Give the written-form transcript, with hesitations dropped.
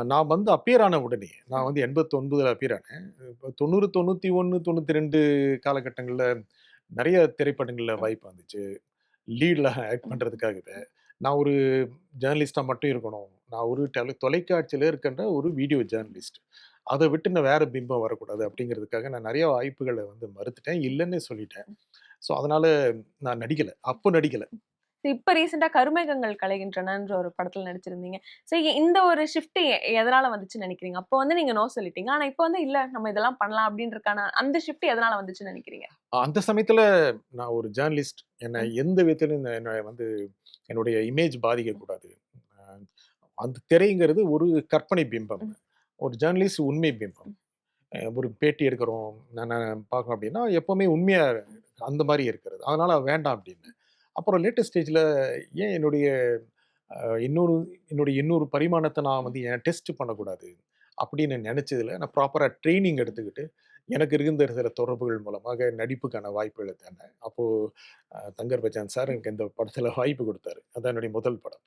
நான் வந்து அப்பியர் ஆன உடனே, நான் வந்து 89ல அப்பியர் ஆனேன். இப்ப 90, 91, 92 காலகட்டங்கள்ல நெறைய திரைப்படங்கள்ல வாய்ப்பு வந்துச்சு. லீட்ல ஆக்ட் பண்றதுக்காகவே. நான் ஒரு ஜர்னலிஸ்ட்டா மட்டும் இருக்கணும். நான் ஒரு தொலைக்காட்சியில இருக்கின்ற ஒரு வீடியோ ஜர்னலிஸ்ட். அத விட்டு நான் வேற பிம்பம் வரக்கூடாது அப்படிங்கிறதுக்காக நான் நெறைய வாய்ப்புகள வந்து மறுத்துட்டேன். இல்லன்னே சொல்லிட்டேன். ஸோ அதனால நான் நடிக்கல. அப்ப நடிக்கல. இப்ப ரீசென்ட்டா கருமேகங்கள் கலைகின்றனன்ற ஒரு படத்துல நடிச்சிருந்தீங்க. சோ இந்த ஒரு ஷிஃப்ட் எதனால வந்துச்சுன்னு நெனைக்கிறீங்க? அப்போ வந்து நீங்க நோ சொல்லிட்டீங்க. ஆனா இப்ப வந்து இல்ல நம்ம இதெல்லாம் பண்ணலாம் அப்டின்றதுக்கான அந்த ஷிஃப்ட் எதனால வந்துச்சுன்னு நெனைக்கிறீங்க? அந்த சமயத்துல நான் ஒரு ஜர்னலிஸ்ட். என்ன ம். எந்த விதத்திலும் என்ன வந்து என்னுடைய இமேஜ் ம். பாதிக்கக்கூடாது. அ அந்த திரைங்கிறது ஒரு கற்பனை பிம்பம். ம். ஒரு ஜர்னலிஸ்ட் உண்மை பிம்பம். ம். ஒரு பேட்டி எடுக்கிறோம். நான் பார்க்கணும் அப்படின்னா, எப்பவுமே உண்மையா அந்த மாரி இருக்கிறது. அதனால வேண்டாம் அப்படின்னு. அப்புறம் லேட்டஸ்ட் ஸ்டேஜ்ல ஏன் அ இன்னொரு என்னுடைய இன்னொரு பரிமாணத்த நான் ம். வந்து ஏன் டெஸ்ட் பண்ணக்கூடாது? அப்படின்னு நெனச்சதுல, நான் ப்ராப்பரா ட்ரெய்னிங் எடுத்துக்கிட்டு, எனக்கு இருந்த சில தொடர்புகள் மூலமாக நடிப்புக்கான வாய்ப்புகள தேடினேன். அப்போ தங்கர் பச்சான் சார் எனக்கு இந்த படத்துல வாய்ப்பு குடுத்தாரு. அதான் என்னுடைய முதல் படம்.